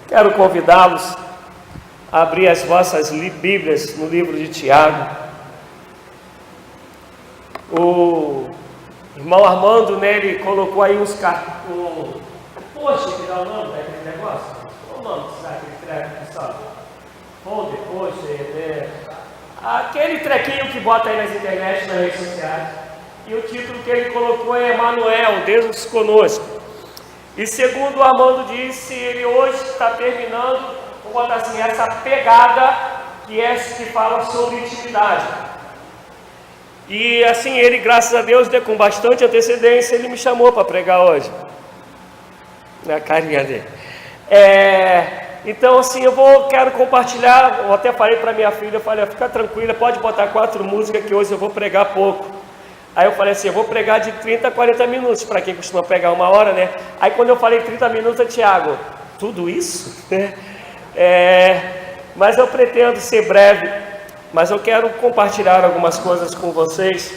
Quero convidá-los a abrir as vossas Bíblias no livro de Tiago. O irmão Armando, né, ele colocou aí uns cartões. Poxa, que dá o nome daquele negócio? Qual o nome daquele treco, sabe? Folder, poxa, aquele trequinho que bota aí nas internet, nas redes sociais. E o título que ele colocou é Emanuel, Deus conosco. E segundo o Armando disse, ele hoje está terminando, vou botar assim, essa pegada que fala sobre intimidade. E assim, ele, graças a Deus, com bastante antecedência, ele me chamou para pregar hoje. Na carinha dele. Então assim, quero compartilhar, eu até falei para minha filha, eu falei, fica tranquila, pode botar 4 músicas que hoje eu vou pregar pouco. Aí eu falei assim, eu vou pregar de 30 a 40 minutos, para quem costuma pregar 1 hora, né? Aí quando eu falei 30 minutos, Tiago, tudo isso? Mas eu pretendo ser breve, mas eu quero compartilhar algumas coisas com vocês,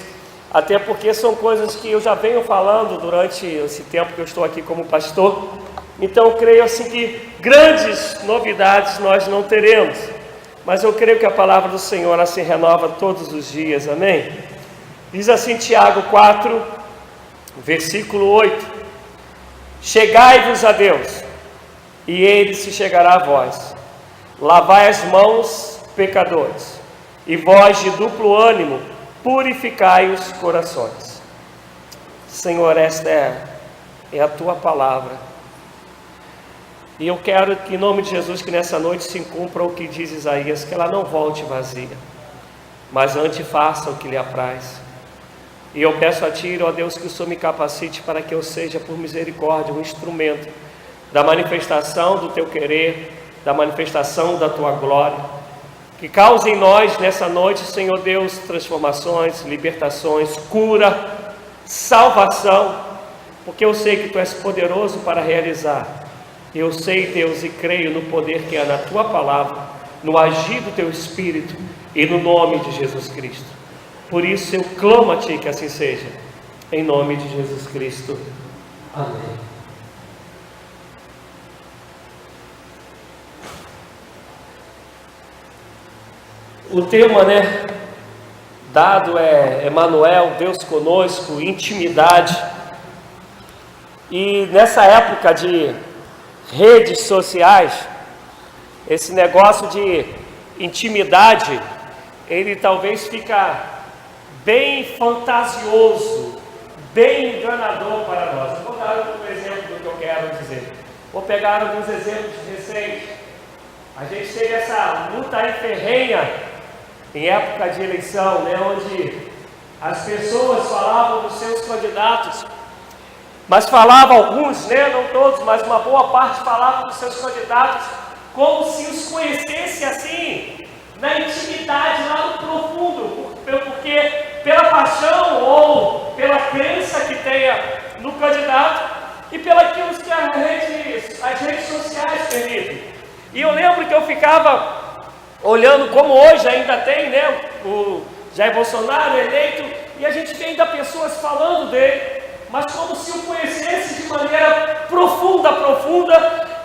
até porque são coisas que eu já venho falando durante esse tempo que eu estou aqui como pastor. Então eu creio assim que grandes novidades nós não teremos, mas eu creio que a palavra do Senhor ela se renova todos os dias, amém? Diz assim Tiago 4, versículo 8: Chegai-vos a Deus, e Ele se chegará a vós. Lavai as mãos, pecadores, e vós de duplo ânimo, purificai os corações. Senhor, esta é a Tua palavra. E eu quero que em nome de Jesus, que nessa noite se cumpra o que diz Isaías, que ela não volte vazia, mas antes faça o que lhe apraz. E eu peço a Ti, ó Deus, que o Senhor me capacite para que eu seja, por misericórdia, um instrumento da manifestação do Teu querer, da manifestação da Tua glória, que cause em nós nessa noite, Senhor Deus, transformações, libertações, cura, salvação, porque eu sei que Tu és poderoso para realizar. Eu sei, Deus, e creio no poder que há na Tua palavra, no agir do Teu Espírito e no nome de Jesus Cristo. Por isso eu clamo a Ti que assim seja, em nome de Jesus Cristo. Amém. O tema, dado é Emanuel, Deus conosco, intimidade. E nessa época de redes sociais, esse negócio de intimidade, ele talvez fica bem fantasioso, bem enganador para nós. Eu vou dar um exemplo do que eu quero dizer. Vou pegar alguns exemplos recentes. A gente teve essa luta aí ferrenha em época de eleição, onde as pessoas falavam dos seus candidatos, mas falavam alguns, não todos, mas uma boa parte falavam dos seus candidatos como se os conhecesse assim, na intimidade, lá no profundo, porque pela paixão ou pela crença que tenha no candidato e pelaquilo que as redes sociais permitem. E eu lembro que eu ficava olhando como hoje ainda tem, o Jair Bolsonaro eleito, e a gente tem ainda pessoas falando dele, mas como se o conhecesse de maneira profunda,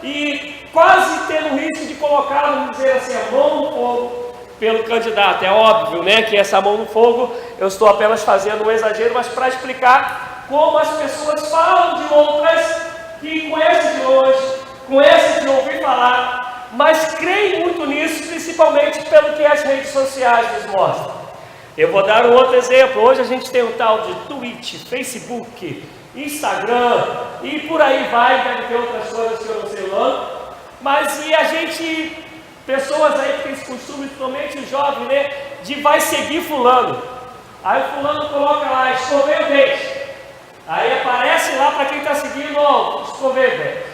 e quase tendo risco de colocar, vamos dizer assim, a mão no fogo pelo candidato. É óbvio, que essa mão no fogo, eu estou apenas fazendo um exagero, mas para explicar como as pessoas falam de outras que conhecem de longe, conhecem de ouvir falar, mas creem muito nisso, principalmente pelo que as redes sociais nos mostram. Eu vou dar um outro exemplo. Hoje a gente tem um tal de Twitch, Facebook, Instagram e por aí vai, deve ter outras coisas que eu não sei lá, mas e a gente, pessoas aí que tem esse costume, principalmente o jovem, de vai seguir fulano. Aí o fulano coloca lá, escover o dente. Aí aparece lá para quem está seguindo, escover o dente.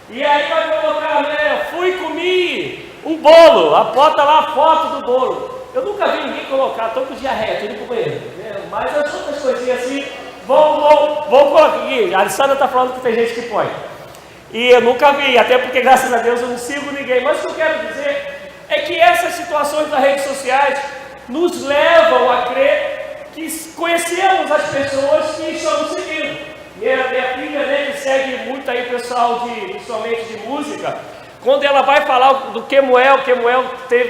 E aí vai colocar, fui comi um bolo, bota lá a foto do bolo. Eu nunca vi ninguém colocar, estou com diarreia, estou indo para o banheiro. Mas as outras coisinhas assim, vão colocar. A Alessandra está falando que tem gente que põe. E eu nunca vi, até porque graças a Deus eu não sigo ninguém. Mas o que eu quero dizer é que essas situações das redes sociais nos levam a crer que conhecemos as pessoas que estamos seguindo. Minha filha, que segue muito aí pessoal principalmente de música, quando ela vai falar do Kemuel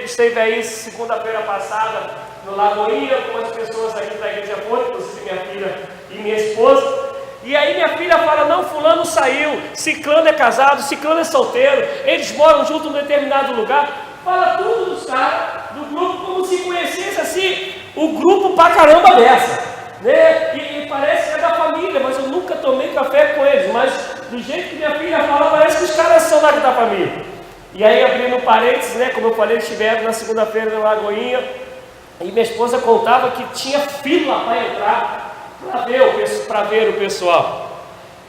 esteve aí segunda-feira passada no Lagoinha, com as pessoas aqui da igreja foram, inclusive minha filha e minha esposa. E aí minha filha fala, não, fulano saiu, ciclano é casado, ciclano é solteiro, eles moram juntos em um determinado lugar. Fala tudo dos caras do grupo como se conhecesse assim, o grupo pra caramba dessa, né? E parece que é da família, mas eu nunca tomei café com eles, mas do jeito que minha filha fala, parece que os caras são da família. E aí abrindo parênteses, né? Como eu falei, estiveram na segunda-feira na Lagoinha, e minha esposa contava que tinha fila para entrar, para ver o pessoal.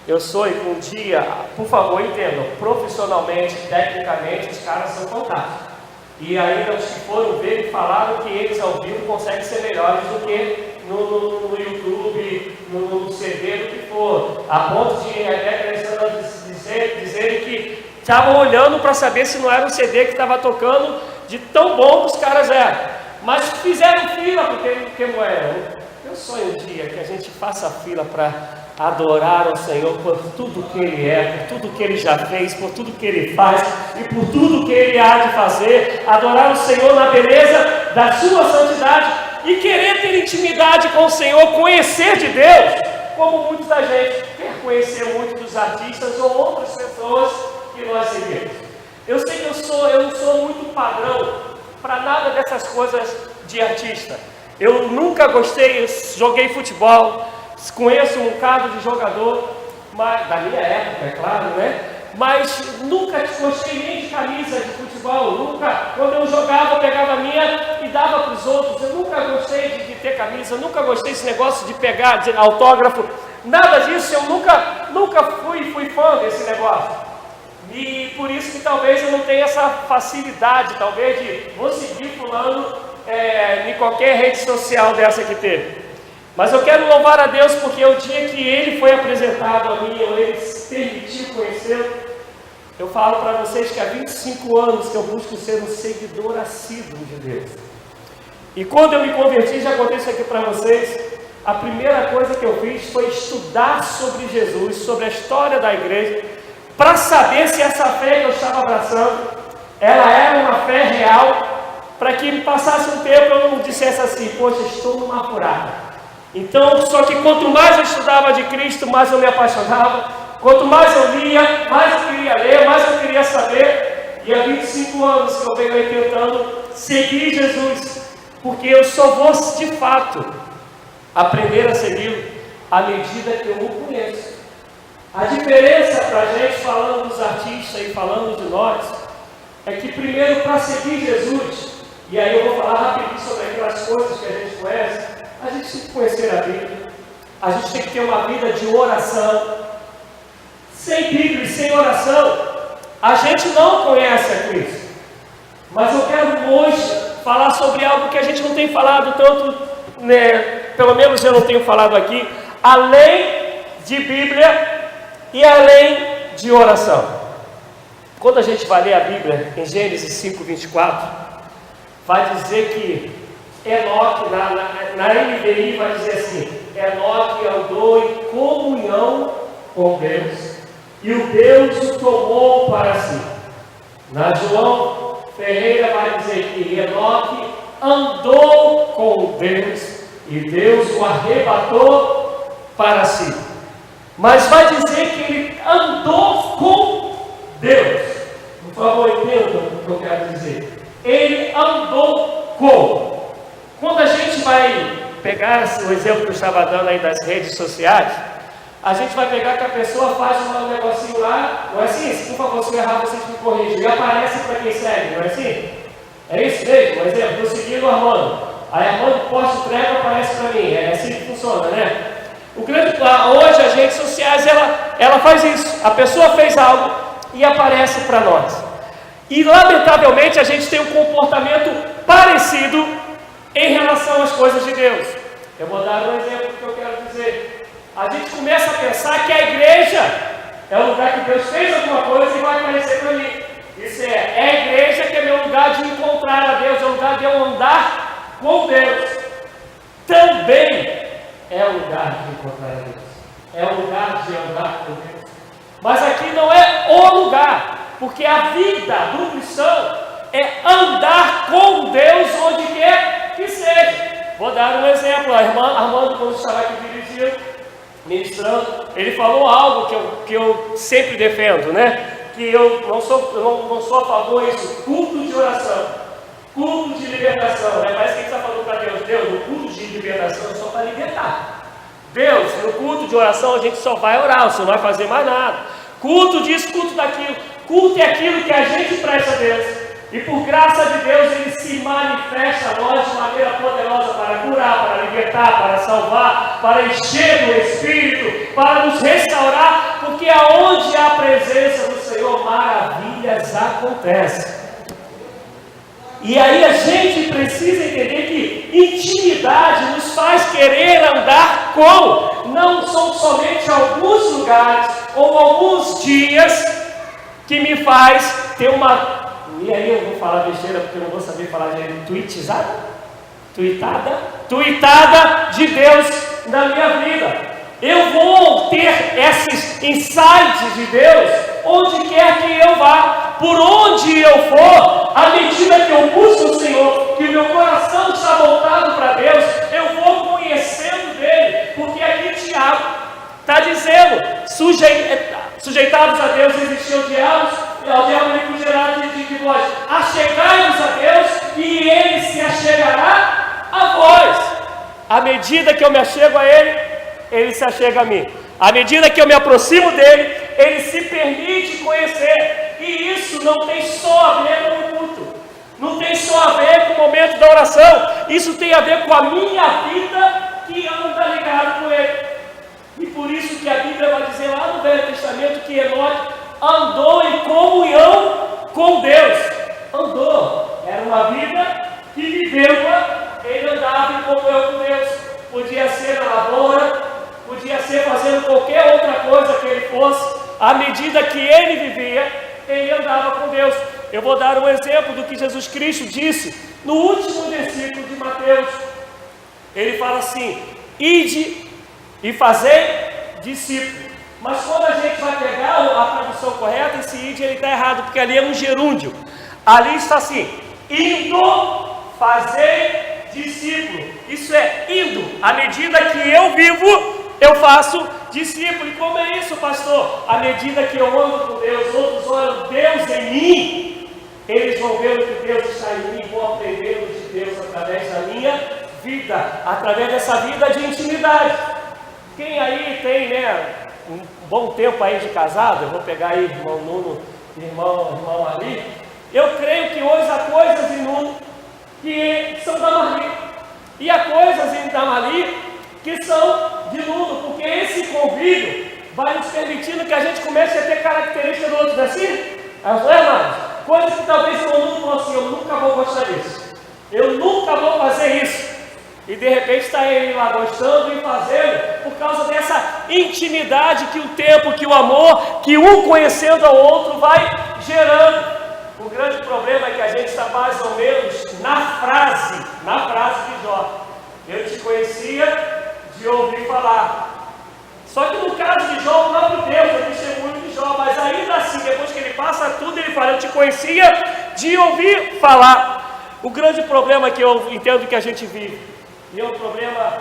Eu sou, e um dia, por favor, entendam, profissionalmente, tecnicamente, os caras são fantásticos. E ainda os que foram ver falaram que eles ao vivo conseguem ser melhores do que no YouTube, no CD, do que for. A ponto de dizerem que estavam olhando para saber se não era um CD que estava tocando, de tão bom que os caras eram. Mas fizeram fila porque não era. Eu sonho um dia que a gente faça fila para adorar o Senhor por tudo que Ele é, por tudo que Ele já fez, por tudo que Ele faz e por tudo que Ele há de fazer. Adorar o Senhor na beleza da sua santidade e querer ter intimidade com o Senhor, conhecer de Deus, como muitos da gente quer conhecer muito dos artistas ou outras pessoas que nós seguimos. Eu sei que eu não sou muito padrão para nada dessas coisas de artista. Eu nunca gostei, eu joguei futebol, conheço um bocado de jogador, mas, da minha época, é claro, né? Mas nunca gostei nem de camisa de futebol, nunca, quando eu jogava, eu pegava a minha e dava para os outros. Eu nunca gostei de ter camisa, eu nunca gostei desse negócio de pegar de autógrafo, nada disso, eu nunca fui fã desse negócio. E por isso que talvez eu não tenha essa facilidade, talvez, de vou seguir fulano em qualquer rede social dessa que teve. Mas eu quero louvar a Deus porque o dia que Ele foi apresentado a mim, ou Ele se permitiu conhecê-lo, eu falo para vocês que há 25 anos que eu busco ser um seguidor assíduo de Deus. E quando eu me converti, já contei isso aqui para vocês, a primeira coisa que eu fiz foi estudar sobre Jesus, sobre a história da igreja, para saber se essa fé que eu estava abraçando, ela era uma fé real, para que me passasse um tempo eu não dissesse assim, poxa, estou numa furada. Então, só que quanto mais eu estudava de Cristo, mais eu me apaixonava, quanto mais eu lia, mais eu queria ler, mais eu queria saber, e há 25 anos que eu venho aí tentando seguir Jesus, porque eu só vou de fato aprender a segui-lo à medida que eu o conheço. A diferença para a gente, falando dos artistas e falando de nós, é que primeiro para seguir Jesus, e aí eu vou falar rapidinho sobre aquelas coisas que a gente conhece, a gente tem que conhecer a Bíblia, a gente tem que ter uma vida de oração. Sem Bíblia e sem oração, a gente não conhece a Cristo. Mas eu quero hoje falar sobre algo que a gente não tem falado tanto, né? Pelo menos eu não tenho falado aqui, além de Bíblia e além de oração. Quando a gente vai ler a Bíblia em Gênesis 5:24, vai dizer que Enoque, na NVI vai dizer assim, Enoque andou em comunhão com Deus, e o Deus o tomou para si. Na João Ferreira vai dizer que Enoque andou com Deus, e Deus o arrebatou para si. Mas vai dizer que ele andou com Deus. Por favor, entendam o que eu quero dizer. Ele andou com. Quando a gente vai pegar o exemplo que eu estava dando aí das redes sociais, a gente vai pegar que a pessoa faz um negocinho lá, não é assim? Por favor, se eu errar, vocês me corrigem. E aparece para quem segue, não é assim? É isso mesmo? Por exemplo, eu segui o Armando. Aí Armando posta o treco, aparece para mim. É assim que funciona, né? Hoje as redes sociais, ela faz isso. A pessoa fez algo e aparece para nós. E lamentavelmente a gente tem um comportamento parecido em relação às coisas de Deus. Eu vou dar um exemplo que eu quero dizer. A gente começa a pensar que a igreja é o lugar que Deus fez alguma coisa e vai aparecer para mim. Isso é a igreja que é meu lugar de encontrar a Deus, é o lugar de eu andar com Deus. Também é o lugar de encontrar a Deus. É o lugar de andar com Deus. Mas aqui não é o lugar. porque a vida do cristão é andar com Deus onde quer que seja. Vou dar um exemplo. A irmã Armando, quando estava aqui dirigindo, ministrando, ele falou algo que eu sempre defendo, né? Que eu não sou a favor disso, culto de oração, culto de libertação, né? Mas quem está falando para Deus? Deus, no culto de libertação é só para libertar. Deus, no culto de oração a gente só vai orar, você não vai fazer mais nada. Culto disso, culto daquilo. Culto é aquilo que a gente presta a Deus. E por graça de Deus, Ele se manifesta a nós de maneira poderosa para curar, para libertar, para salvar, para encher do Espírito, para nos restaurar, porque aonde há a presença do Senhor, maravilhas acontecem. E aí a gente precisa entender que intimidade nos faz querer andar com. Não são somente alguns lugares ou alguns dias que me faz ter uma... E aí eu vou falar besteira porque eu não vou saber falar de tuitada de Deus na minha vida. Eu vou ter esses insights de Deus onde quer que eu vá, por onde eu for, à medida que eu busco o Senhor, que o meu coração está voltado para Deus, eu vou conhecendo dele, porque aqui Tiago está dizendo, sujeitados a Deus existiam diabos, e ao diabo lhe fugirá de vós, achegai-vos a Deus, e ele se achegará a vós. À medida que eu me achego a ele, ele se achega a mim. À medida que eu me aproximo dele, ele se permite conhecer. E isso não tem só a ver com o culto, não tem só a ver com o momento da oração. Isso tem a ver com a minha vida que anda ligado com ele. E por isso que a Bíblia vai dizer lá no Velho Testamento que Enoque andou em comunhão com Deus. Andou. Era uma vida que viveu, ele andava em comunhão com Deus. Podia ser na lavoura, podia ser fazendo qualquer outra coisa que ele fosse. À medida que ele vivia, ele andava com Deus. Eu vou dar um exemplo do que Jesus Cristo disse no último versículo de Mateus. Ele fala assim: ide e fazei discípulos. Mas quando a gente vai pegar a tradução correta, esse ide ele está errado, porque ali é um gerúndio. Ali está assim: indo, fazei discípulo. Isso é indo. À medida que eu vivo, eu faço discípulo. E como é isso, pastor? À medida que eu ando com Deus, outros olham Deus em mim, eles vão ver o que Deus está em mim, vão aprender de Deus através da minha vida, através dessa vida de intimidade. Quem aí tem, um bom tempo aí de casado, eu vou pegar aí irmão Nuno, irmão Ali, eu creio que hoje há coisas em Nuno que são da Marli, e há coisas em Damali que são de Nuno, porque esse convívio vai nos permitindo que a gente comece a ter características do outro, não é assim? Coisas que talvez o Nuno falou assim: eu nunca vou gostar disso, eu nunca vou fazer isso. E de repente está ele lá gostando e fazendo, por causa dessa intimidade que o tempo, que o amor, que um conhecendo ao outro vai gerando. O grande problema é que a gente está mais ou menos na frase de Jó. Eu te conhecia de ouvir falar. Só que no caso de Jó, o próprio Deus é testemunho de Jó, mas ainda assim, depois que ele passa tudo, ele fala: eu te conhecia de ouvir falar. O grande problema que eu entendo que a gente vive, e é um problema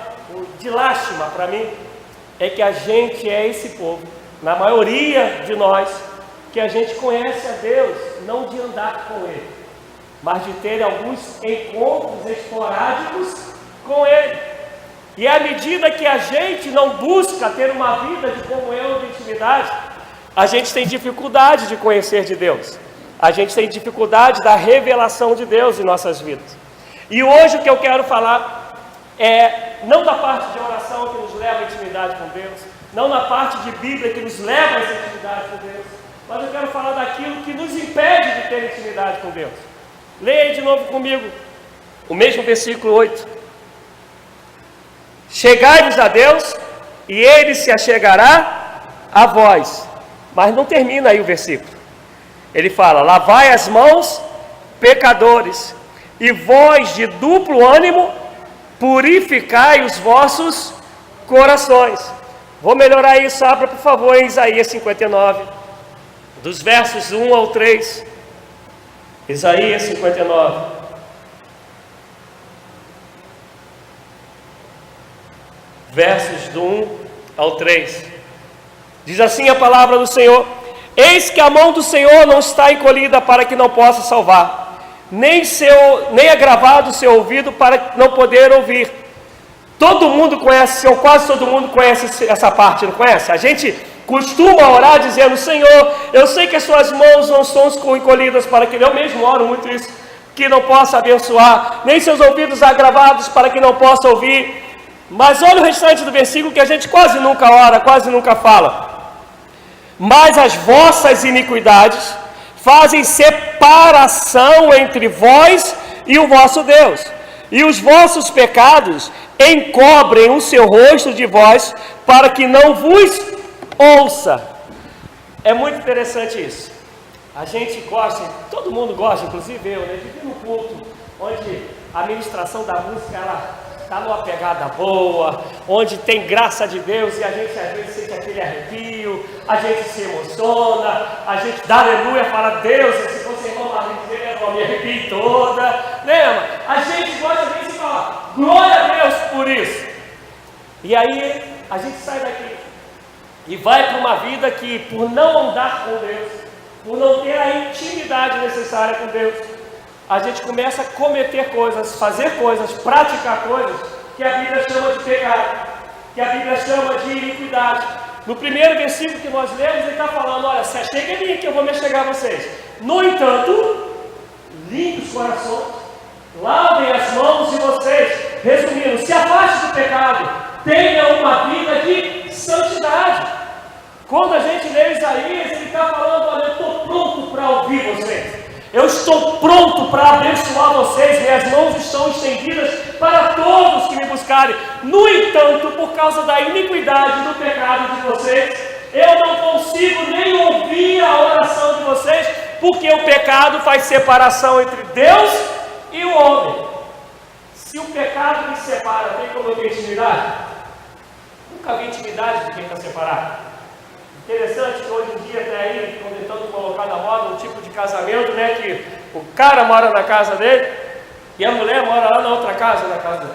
de lástima para mim, é que a gente é esse povo, na maioria de nós, que a gente conhece a Deus, não de andar com Ele, mas de ter alguns encontros esporádicos com Ele. E à medida que a gente não busca ter uma vida de comunhão, de intimidade, a gente tem dificuldade de conhecer de Deus, a gente tem dificuldade da revelação de Deus em nossas vidas. E hoje o que eu quero falar é não da parte de oração que nos leva à intimidade com Deus, não na parte de Bíblia que nos leva a essa intimidade com Deus, mas eu quero falar daquilo que nos impede de ter intimidade com Deus. Leia de novo comigo o mesmo versículo 8. Chegai-vos a Deus, e Ele se achegará a vós. Mas não termina aí o versículo. Ele fala: lavai as mãos, pecadores, e vós de duplo ânimo, purificai os vossos corações. Vou melhorar isso, abra por favor em Isaías 59, dos versos 1 ao 3, Isaías 59. Versos do 1 ao 3. Diz assim a palavra do Senhor: eis que a mão do Senhor não está encolhida para que não possa salvar, nem é gravado o seu ouvido para não poder ouvir. Todo mundo conhece, ou quase todo mundo conhece essa parte, não conhece? A gente costuma orar dizendo: Senhor, eu sei que as suas mãos não estão encolhidas para que, eu mesmo oro muito isso, que não possa abençoar, nem seus ouvidos agravados para que não possa ouvir. Mas olha o restante do versículo que a gente quase nunca ora, quase nunca fala. Mas as vossas iniquidades fazem separação entre vós e o vosso Deus, e os vossos pecados encobrem o seu rosto de vós, para que não vos ouça. É muito interessante isso. A gente gosta, todo mundo gosta, inclusive eu, né, de vir no culto onde a ministração da música ela está numa pegada boa, onde tem graça de Deus e a gente às vezes sente aquele arrepio, a gente se emociona, a gente dá aleluia, fala: Deus, se fosse irmão Marlene, eu me arrepio toda, né? A gente gosta às vezes de falar glória a Deus por isso. E aí a gente sai daqui e vai para uma vida que, por não andar com Deus, por não ter a intimidade necessária com Deus, a gente começa a cometer coisas, fazer coisas, praticar coisas que a Bíblia chama de pecado, que a Bíblia chama de iniquidade. No primeiro versículo que nós lemos, ele está falando: olha, cheguem em mim que eu vou me chegar a vocês. No entanto, limpem os corações, lavem as mãos de vocês. Resumindo, se afaste do pecado, tenha uma vida de santidade. Quando a gente lê Isaías, ele está falando: olha, eu estou pronto para ouvir vocês. Eu estou pronto para abençoar vocês, minhas mãos estão estendidas para todos que me buscarem. No entanto, por causa da iniquidade do pecado de vocês, eu não consigo nem ouvir a oração de vocês, porque o pecado faz separação entre Deus e o homem. Se o pecado me separa, tem como eu ter intimidade? Nunca vi intimidade de quem está separado. Interessante que hoje em dia até aí, quando estão colocando a moda um tipo de casamento, né, que o cara mora na casa dele e a mulher mora lá na outra casa, na casa dele.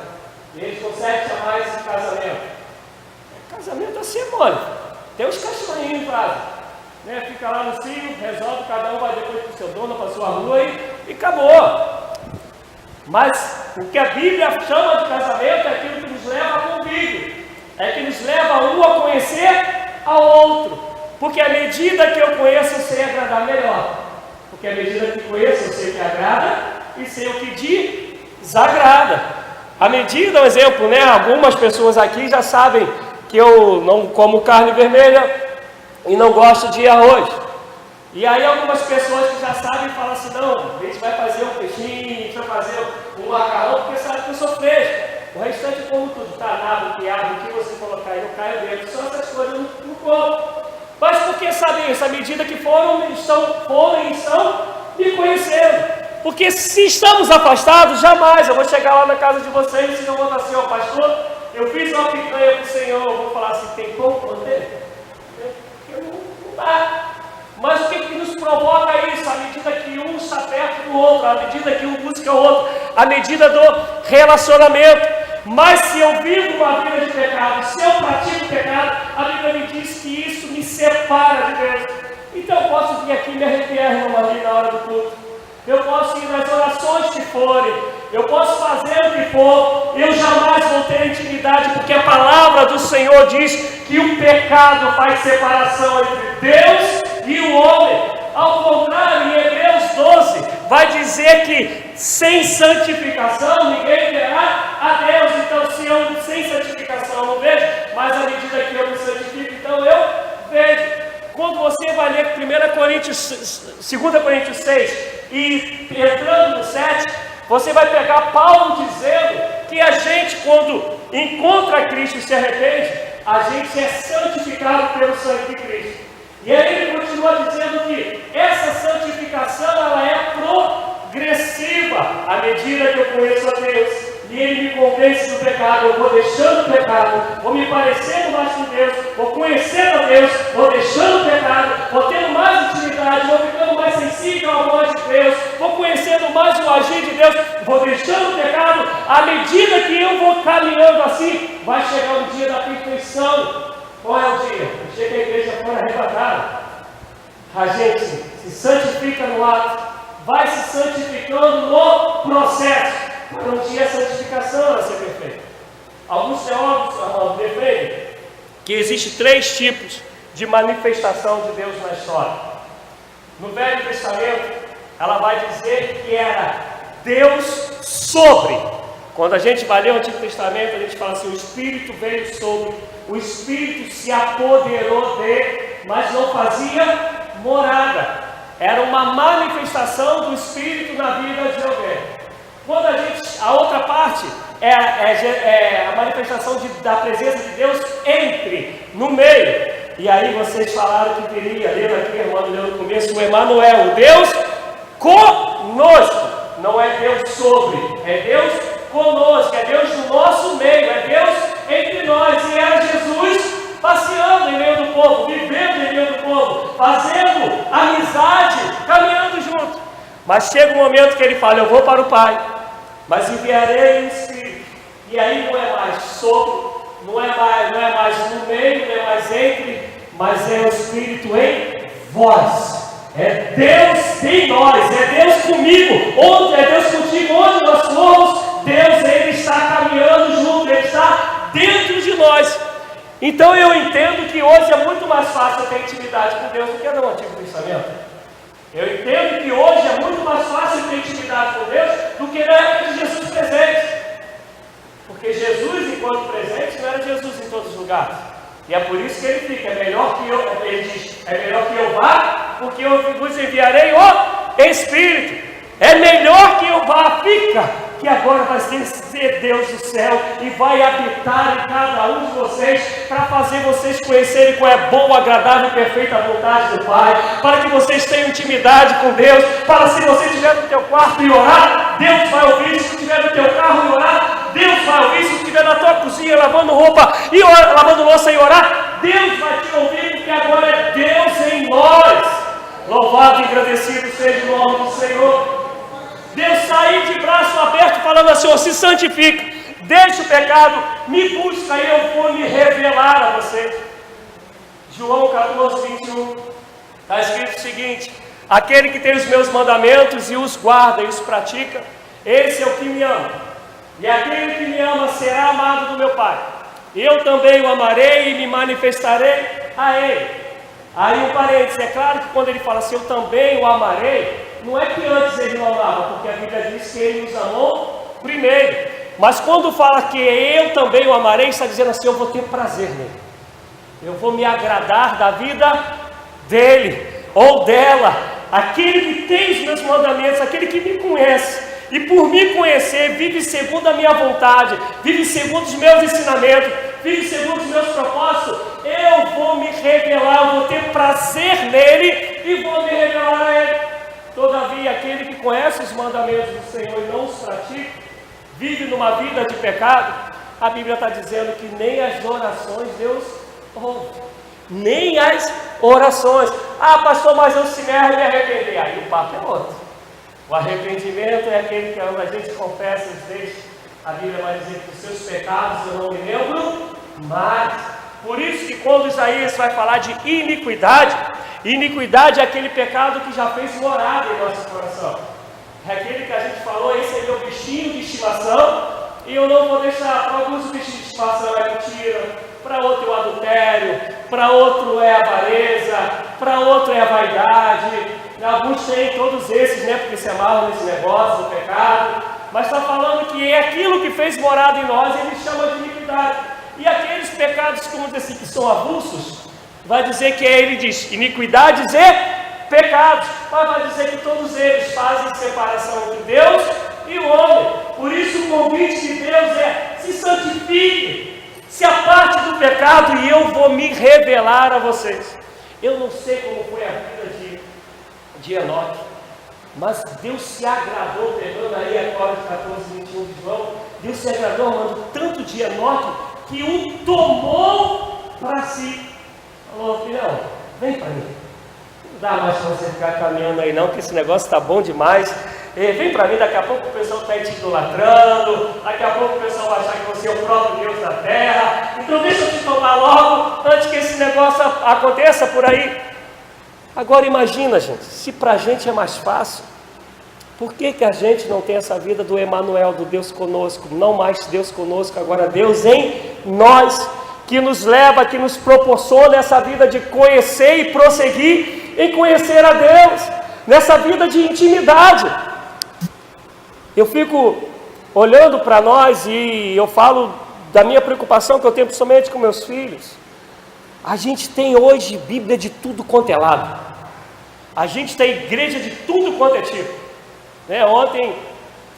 E eles conseguem chamar isso de casamento. Casamento assim é mole. Tem os cachorrinhos em casa, né, fica lá no cio, resolve, cada um vai depois para o seu dono, para a sua rua e acabou. Mas o que a Bíblia chama de casamento é aquilo que nos leva a convívio, é que nos leva um a conhecer ao outro, porque à medida que eu conheço, eu sei agradar melhor, porque à medida que conheço, eu sei o que agrada e sei o que desagrada. À medida, um exemplo, né, algumas pessoas aqui já sabem que eu não como carne vermelha e não gosto de arroz, e aí algumas pessoas que já sabem falam assim: não, a gente vai fazer um peixinho, a gente vai fazer um macarrão, porque sabe que eu sou fresco. O restante, como tudo está nada, quiabo, o que você colocar aí, eu caio dentro. Só essas coisas eu não como. Mas porque sabem isso? À medida que foram e estão me conhecendo. Porque se estamos afastados, jamais eu vou chegar lá na casa de vocês e não vou falar assim: ó, pastor, eu fiz uma picanha para o Senhor. Eu vou falar assim: tem pão para manter? Não dá. Mas o que nos provoca isso? À medida que um está perto do outro, à medida que um busca o outro, à medida do relacionamento. Mas se eu vivo uma vida de pecado, se eu pratico pecado, a Bíblia me diz que isso me separa de Deus. Então eu posso vir aqui e me arrepiar, irmão, ali na hora do culto. Eu posso ir nas orações que forem, eu posso fazer o que for, eu jamais vou ter intimidade, porque a palavra do Senhor diz que o pecado faz separação entre Deus e o homem. Ao contrário, em Hebreus 12, vai dizer que sem santificação ninguém verá a Deus. Então, se eu sem santificação eu não vejo, mas à medida que eu me santifico, então eu vejo. Quando você vai ler 2 Coríntios 6 e entrando no 7, você vai pegar Paulo dizendo que a gente, quando encontra Cristo e se arrepende, a gente é santificado pelo sangue de Cristo. E aí ele continua dizendo que essa santificação ela é progressiva à medida que eu conheço a Deus. E ele me convence do pecado, eu vou deixando o pecado, vou me parecendo mais com Deus, vou conhecendo a Deus, vou deixando o pecado, vou tendo mais intimidade, vou ficando mais sensível à voz de Deus, vou conhecendo mais o agir de Deus, vou deixando o pecado. À medida que eu vou caminhando assim, vai chegar o dia da perfeição. Qual é o dia? Chega a igreja for arrebatada. A gente se santifica no ato, vai se santificando no processo. Mas não tinha santificação a ser perfeita. Alguns teólogos defendem que existem 3 tipos de manifestação de Deus na história. No Velho Testamento, ela vai dizer que era Deus sobre. Quando a gente vai ler o Antigo Testamento, a gente fala assim: o Espírito veio sobre, o Espírito se apoderou dele, mas não fazia morada. Era uma manifestação do Espírito na vida de alguém. Quando a outra parte é a manifestação da presença de Deus no meio. E aí vocês falaram que queria, lendo aqui, irmão, no começo, o Emmanuel, o Deus conosco. Não é Deus sobre, é Deus conosco, é Deus no nosso meio, é Deus entre nós. E era Jesus passeando em meio do povo, vivendo em meio do povo, fazendo amizade, caminhando junto. Mas chega um momento que ele fala: eu vou para o Pai, mas enviarei o Espírito. E aí não é mais sobre, não é mais no meio, não é mais entre, mas é o Espírito em vós. É Deus em nós, é Deus comigo, é Deus contigo, onde nós formos, Deus, Ele está caminhando junto, Ele está dentro de nós. Então eu entendo que hoje é muito mais fácil ter intimidade com Deus do que no Antigo Testamento. Eu entendo que hoje é muito mais fácil ter intimidade com Deus do que na época de Jesus presente. Porque Jesus, enquanto presente, não era Jesus em todos os lugares. E é por isso que ele fica: é melhor que eu, ele diz, é melhor que eu vá, porque eu vos enviarei o Espírito. É melhor que eu vá, fica, que agora vai ser Deus do céu e vai habitar em cada um de vocês, para fazer vocês conhecerem qual é a boa, agradável e perfeita vontade do Pai, para que vocês tenham intimidade com Deus, para se você estiver no teu quarto e orar, Deus vai ouvir. Se estiver no teu carro e orar, Deus vai ouvir. Se estiver na tua cozinha lavando roupa e lavando louça e orar, Deus vai te ouvir, porque agora é Deus em nós. Louvado e agradecido seja o nome do Senhor. Deus sair de braço aberto falando assim: ó, se santifica, deixa o pecado, me busca e eu vou me revelar a você. João 14, 21, está escrito o seguinte: aquele que tem os meus mandamentos e os guarda e os pratica, esse é o que me ama. E aquele que me ama será amado do meu Pai. Eu também o amarei e me manifestarei a ele. Aí um parênteses, é claro que quando ele fala assim: eu também o amarei, não é que antes ele não amava, porque a Bíblia diz que ele nos amou primeiro. Mas quando fala que eu também o amarei, está dizendo assim: eu vou ter prazer nele, eu vou me agradar da vida dele ou dela. Aquele que tem os meus mandamentos, aquele que me conhece e por me conhecer vive segundo a minha vontade, vive segundo os meus ensinamentos, vive segundo os meus propósitos, eu vou me revelar, eu vou ter prazer nele e vou me revelar a ele. Todavia, aquele que conhece os mandamentos do Senhor e não os pratica, vive numa vida de pecado. A Bíblia está dizendo que nem as orações Deus ouve. Nem as orações. Ah, pastor, mas eu se me arrepender. Aí o papo é outro. O arrependimento é aquele que a gente confessa os deixa. A Bíblia vai dizer que os seus pecados eu não me lembro mais. Por isso que quando Isaías vai falar de iniquidade, iniquidade é aquele pecado que já fez morada em nosso coração. É aquele que a gente falou: esse é meu bichinho de estimação, e eu não vou deixar. Para alguns o bichinho de estimação é mentira, para outro é o adultério, para outro é a avareza, para outro é a vaidade. Alguns têm todos esses, né, porque se amarram nesse negócio do pecado. Mas está falando que é aquilo que fez morada em nós, ele chama de iniquidade. E aqueles pecados, como diz assim, que são avulsos, vai dizer que ele diz iniquidades e pecados, mas vai dizer que todos eles fazem separação entre Deus e o homem. Por isso o convite de Deus é: se santifique, se aparte do pecado e eu vou me revelar a vocês. Eu não sei como foi a vida de Enoque. Mas Deus se agradou, pegando aí a Código 14, 21 de João, Deus se agradou amando tanto de Enoque que o tomou para si. Falou, filhão, vem para mim. Não dá mais para você ficar caminhando aí não, que esse negócio está bom demais. Vem para mim, daqui a pouco o pessoal está te idolatrando, daqui a pouco o pessoal vai achar que você é o próprio Deus da terra. Então deixa eu te tomar logo, antes que esse negócio aconteça por aí. Agora imagina, gente, se para a gente é mais fácil, por que a gente não tem essa vida do Emanuel, do Deus conosco? Não mais Deus conosco, agora Deus em nós, que nos leva, que nos proporciona essa vida de conhecer e prosseguir em conhecer a Deus, nessa vida de intimidade. Eu fico olhando para nós e eu falo da minha preocupação que eu tenho principalmente com meus filhos. A gente tem hoje Bíblia de tudo quanto é lado. A gente tem igreja de tudo quanto é tipo. Ontem,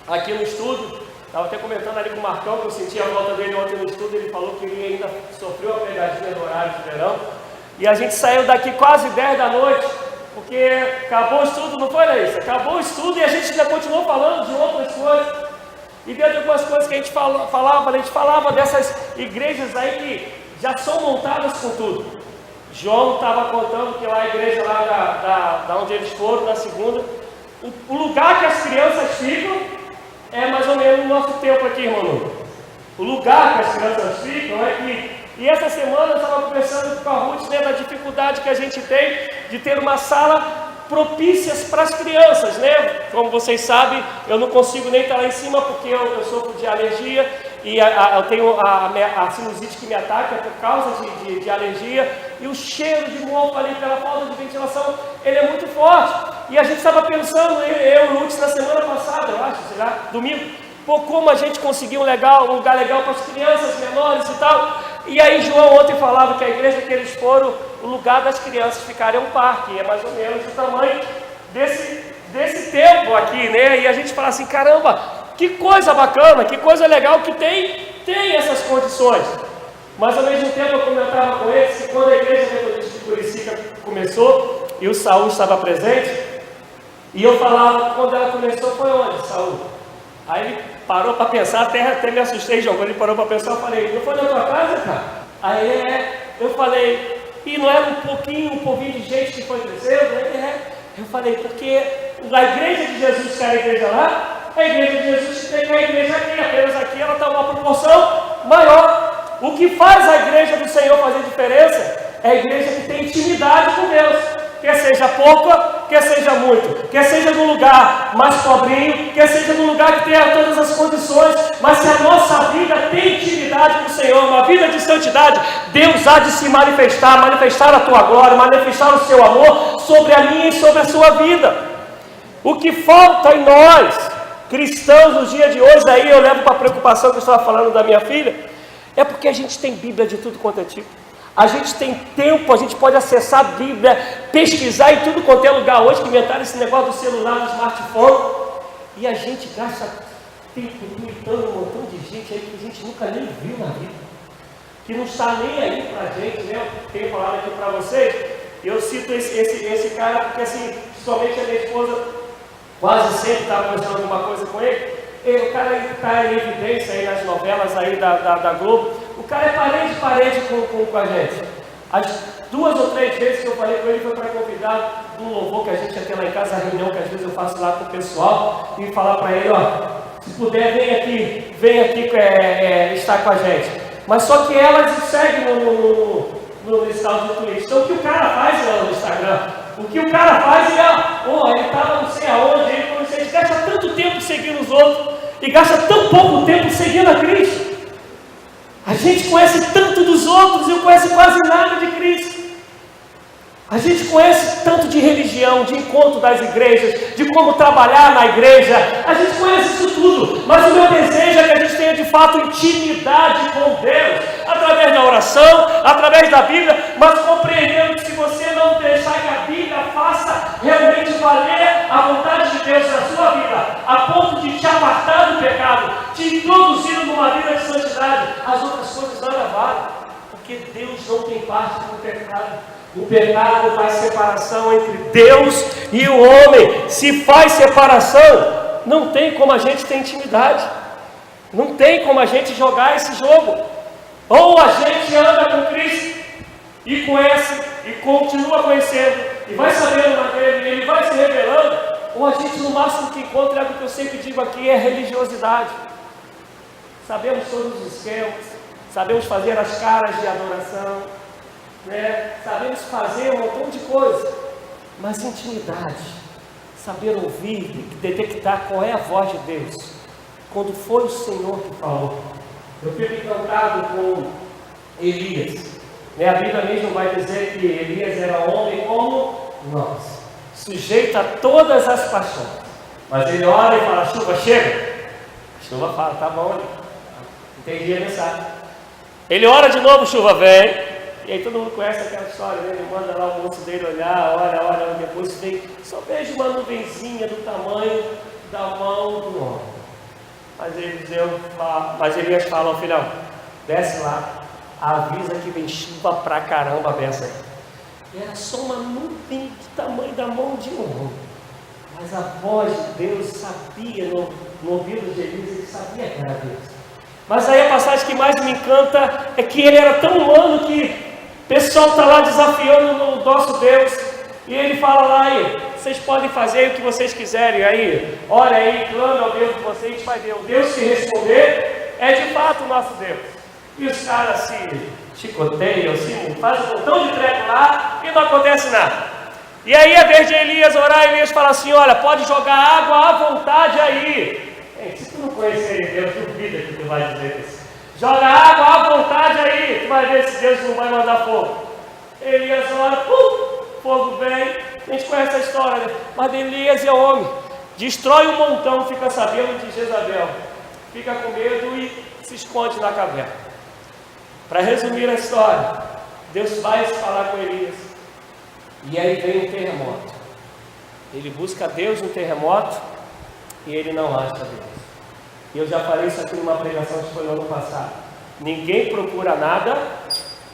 aqui no estudo, estava até comentando ali com o Marcão, que eu senti a volta dele ontem no estudo, ele falou que ele ainda sofreu a pegadinha do horário de verão. E a gente saiu daqui quase 10 da noite, porque acabou o estudo, não foi, Laís? Acabou o estudo e a gente ainda continuou falando de outras coisas. E dentro de algumas coisas que a gente falava dessas igrejas aí que já são montadas com tudo. João estava contando que lá a igreja lá da onde eles foram, na segunda, o lugar que as crianças ficam é mais ou menos o nosso tempo aqui, irmão. O lugar que as crianças ficam é aqui. E essa semana eu estava conversando com a Ruth, da dificuldade que a gente tem de ter uma sala propícias para as crianças, Como vocês sabem, eu não consigo nem estar lá em cima porque eu sofro de alergia e eu tenho a sinusite que me ataca por causa de alergia, e o cheiro de mofo ali pela falta de ventilação, ele é muito forte. E a gente estava pensando, eu e o Lutz, na semana passada, eu acho, sei lá, domingo, como a gente conseguiu um lugar legal para as crianças menores e tal. E aí João ontem falava que a igreja que eles foram, o lugar das crianças ficarem é um parque, é mais ou menos o tamanho desse tempo aqui, E a gente fala assim, caramba, que coisa bacana, que coisa legal que tem essas condições. Mas ao mesmo tempo eu comentava com eles que quando a igreja metodista de Curicica começou, e o Saul estava presente, e eu falava, quando ela começou, foi onde, Saul? Aí ele parou para pensar, até me assustei, João, quando ele parou para pensar, eu falei, não foi na tua casa, cara? Aí eu falei, e não era um pouquinho de gente que foi crescendo? Eu falei, porque a igreja de Jesus que era a igreja lá, a igreja de Jesus tem que a igreja aqui, apenas aqui ela está uma proporção maior. O que faz a igreja do Senhor fazer diferença é a igreja que tem intimidade com Deus, quer seja pouca, quer seja muito, quer seja num lugar mais pobrinho, quer seja num lugar que tenha todas as condições, mas se a nossa vida tem intimidade com o Senhor, uma vida de santidade, Deus há de se manifestar a tua glória, manifestar o seu amor sobre a minha e sobre a sua vida. O que falta em nós, cristãos, nos dias de hoje, aí eu levo para a preocupação que eu estava falando da minha filha, é porque a gente tem Bíblia de tudo quanto é tipo. A gente tem tempo, a gente pode acessar a Bíblia, pesquisar em tudo quanto é lugar hoje, que inventaram esse negócio do celular, do smartphone, e a gente gasta tempo imitando um montão de gente aí que a gente nunca nem viu na vida, que não está nem aí pra gente, Eu tenho falado aqui para vocês, eu cito esse cara porque assim, somente a minha esposa quase sempre estava mostrando alguma coisa com ele. O cara está em evidência aí nas novelas aí da Globo. O cara é parede com a gente. As 2 ou 3 vezes que eu falei com ele foi para convidar de um louvor que a gente ia ter lá em casa, a reunião que às vezes eu faço lá com o pessoal, e falar para ele, se puder, vem aqui estar com a gente. Mas só que elas seguem no estado do Twitch. Então o que o cara faz no Instagram? O que o cara faz ele estava não sei aonde, ele gasta tanto tempo seguindo os outros e gasta tão pouco tempo seguindo a Cristo. A gente conhece tanto dos outros e não conhece quase nada de Cristo. A gente conhece tanto de religião, de encontro das igrejas, de como trabalhar na igreja. A gente conhece isso tudo, mas o meu desejo é que a gente tenha de fato intimidade com Deus, através da oração, através da Bíblia, mas compreendendo que se você não deixar que a Bíblia faça realmente valer a vontade de Deus na sua vida, a ponto de te apartar do pecado, te introduzir numa vida de santidade, as outras coisas nada valem. Porque porque Deus não tem parte com o pecado. O pecado faz separação entre Deus e o homem. Se faz separação, não tem como a gente ter intimidade. Não tem como a gente jogar esse jogo. Ou a gente anda com Cristo e conhece e continua conhecendo e vai sabendo na dele, ele vai se revelando, ou a gente no máximo que encontra é algo que eu sempre digo aqui, é religiosidade. Sabemos todos os esquemas, sabemos fazer as caras de adoração, né? Sabemos fazer um montão de coisa, mas intimidade, saber ouvir, detectar qual é a voz de Deus, quando foi o Senhor que falou. Eu fico encantado com Elias, né? A Bíblia mesmo vai dizer que Elias era homem como nós, sujeito a todas as paixões, mas ele ora e fala: chuva, chega. A chuva fala: tá bom, entendi a mensagem. Ele ora de novo, chuva vem. E aí todo mundo conhece aquela história, né? Ele manda lá o moço dele olhar, olha, depois vem, só vejo uma nuvenzinha do tamanho da mão do homem. Mas Elias fala: filhão, desce lá, avisa que vem chuva pra caramba a beça aí. E era só uma nuvem do tamanho da mão de um homem. Mas a voz de Deus sabia, no ouvido de Elias, ele sabia que era Deus. Mas aí a passagem que mais me encanta é que ele era tão humano que o pessoal está lá desafiando o nosso Deus. E ele fala lá: aí, vocês podem fazer o que vocês quiserem aí, ora aí, clame ao Deus de vocês, vai Deus. Deus que responder é de fato o nosso Deus. E os caras se chicoteiam, fazem um montão de treco lá e não acontece nada. E aí, a vez de Elias orar, Elias fala assim: olha, pode jogar água à vontade aí. Se tu não conhecer Deus, duvida que tu vai dizer isso. Joga água à vontade aí, tu vai ver se Deus não vai mandar fogo. Elias ora, fogo vem. A gente conhece a história, né? Mas Elias é homem, destrói um montão, fica sabendo de Jezabel, fica com medo e se esconde na caverna. Para resumir a história, Deus vai se falar com Elias, e aí vem um terremoto. Ele busca Deus no terremoto e ele não acha Deus. E eu já falei isso aqui numa pregação que foi no ano passado. Ninguém procura nada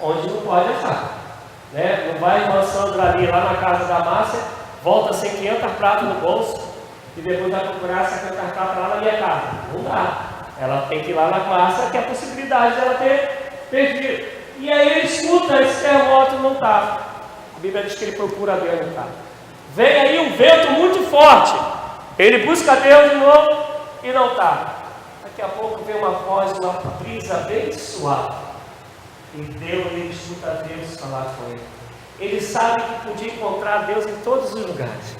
onde não pode achar, né? Não vai irmã Sandra ali lá na casa da Márcia, volta sem 500 pratos no bolso e depois vai procurar 50 pratos lá na minha casa. Não dá. Ela tem que ir lá na Márcia, que é a possibilidade dela ter perdido. E aí ele escuta esse terremoto, não está. A Bíblia diz que ele procura Deus, não está. Vem aí um vento muito forte. Ele busca Deus de novo e não está. Daqui a pouco vem uma voz, uma brisa bem suave. E ele escuta Deus falar com ele. Ele sabe que podia encontrar Deus em todos os lugares.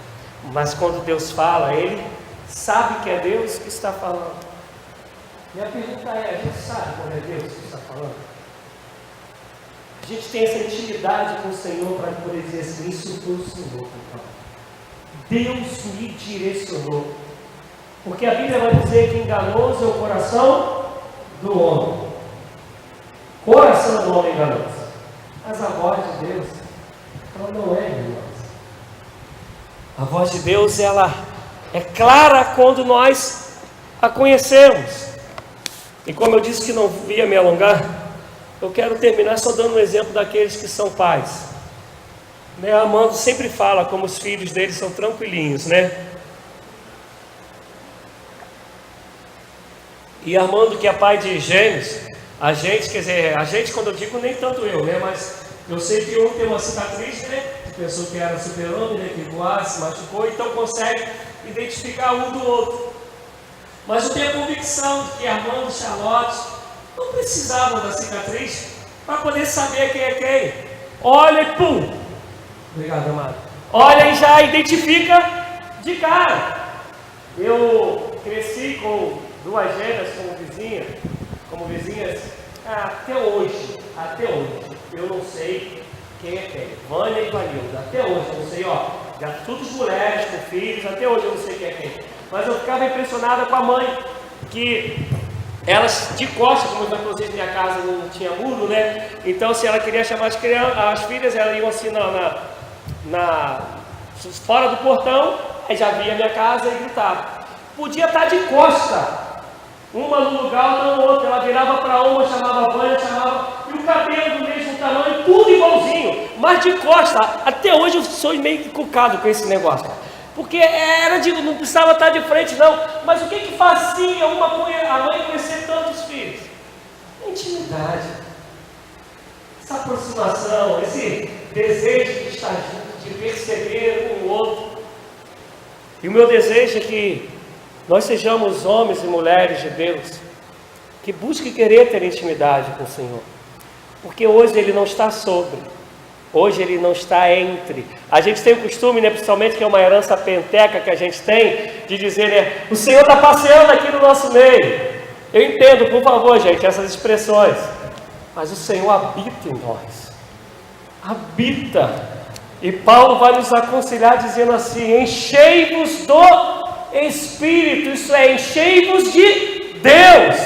Mas quando Deus fala, ele sabe que é Deus que está falando. Minha pergunta é: a gente sabe quando é Deus que está falando? A gente tem essa intimidade com o Senhor para poder dizer assim: isso foi o Senhor que falou. Deus me direcionou. Porque a Bíblia vai dizer que enganoso é o coração do homem. Coração do homem enganoso. Mas a voz de Deus, ela não é enganosa. A voz de Deus, ela é clara quando nós a conhecemos. E como eu disse que não ia me alongar, eu quero terminar só dando um exemplo daqueles que são pais. Né, Armando sempre fala como os filhos dele são tranquilinhos, né? E Armando, que é pai de gêmeos, a gente quando eu digo, nem tanto eu, né? Mas eu sei que um tem uma cicatriz, né? Que pensou que era super-homem, né? Que voasse, se machucou, então consegue identificar um do outro. Mas eu tenho a convicção de que Armando e Charlotte não precisavam da cicatriz para poder saber quem é quem. Olha e pum! Obrigado, amado. Olha e já identifica de cara. Eu cresci com duas gêmeas como vizinhas, até hoje, eu não sei quem é quem. Vânia e Vanilda, até hoje eu não sei, já todas mulheres com filhos, até hoje eu não sei quem é quem. Mas eu ficava impressionada com a mãe, que elas de costas, como inclusive minha casa não tinha muro, né? Então se ela queria chamar as filhas, elas iam assim fora do portão, aí já via a minha casa e gritava. Podia estar de costa, uma no lugar, outra no outro. Ela virava para uma, chamava Vânia, e o cabelo do mesmo tamanho, tudo igualzinho, mas de costa. Até hoje eu sou meio que cucado com esse negócio, cara. Porque não precisava estar de frente não, mas o que fazia a mãe conhecer tantos filhos? Intimidade, essa aproximação, esse desejo de estar junto, de perceber um o outro. E o meu desejo é que nós sejamos homens e mulheres de Deus, que busquem querer ter intimidade com o Senhor, porque hoje Ele não está sobre, hoje Ele não está entre. A gente tem o costume, né, principalmente que é uma herança penteca que a gente tem, de dizer, né, o Senhor está passeando aqui no nosso meio. Eu entendo, por favor, gente, essas expressões, mas o Senhor habita em nós, habita. E Paulo vai nos aconselhar dizendo assim: enchei-vos do Espírito, isso é, enchei-vos de Deus,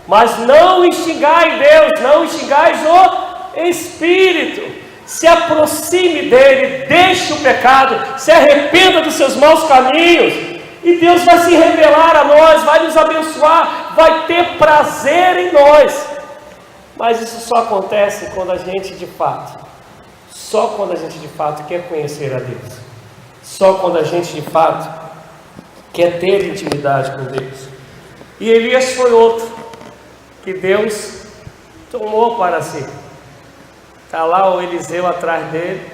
mas não extingai Deus, não extingais o Espírito. Se aproxime dele, deixe o pecado, se arrependa dos seus maus caminhos, e Deus vai se revelar a nós, vai nos abençoar, vai ter prazer em nós. Mas isso só acontece quando a gente de fato quer conhecer a Deus, só quando a gente de fato quer ter intimidade com Deus. E Elias foi outro que Deus tomou para si. Está lá o Eliseu atrás dele,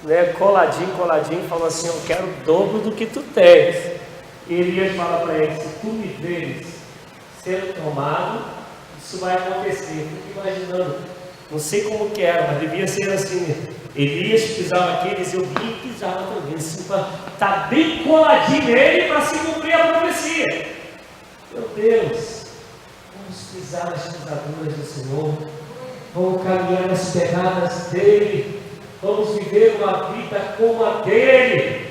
né, coladinho, falou assim: eu quero o dobro do que tu tens. E Elias fala para ele: se tu me veres sendo tomado, isso vai acontecer. Eu fico imaginando, não sei como que era, mas devia ser assim. Elias pisava aqui, Eliseu vinha e pisava também, assim, está bem coladinho nele para se cumprir a profecia. Meu Deus, vamos pisar nas pisaduras do Senhor, vamos caminhar nas pegadas dele, vamos viver uma vida como a dele.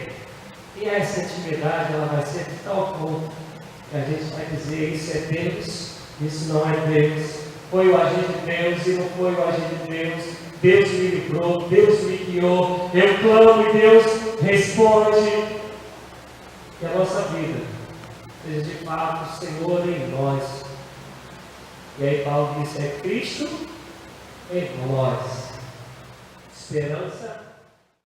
E essa intimidade, ela vai ser de tal ponto que a gente vai dizer: isso é Deus, isso não é Deus, foi o agir de Deus e não foi o agir de Deus. Deus me livrou, Deus me guiou, eu clamo e Deus responde. Que a nossa vida seja de fato o Senhor em nós. E aí Paulo disse: é Cristo em nós, esperança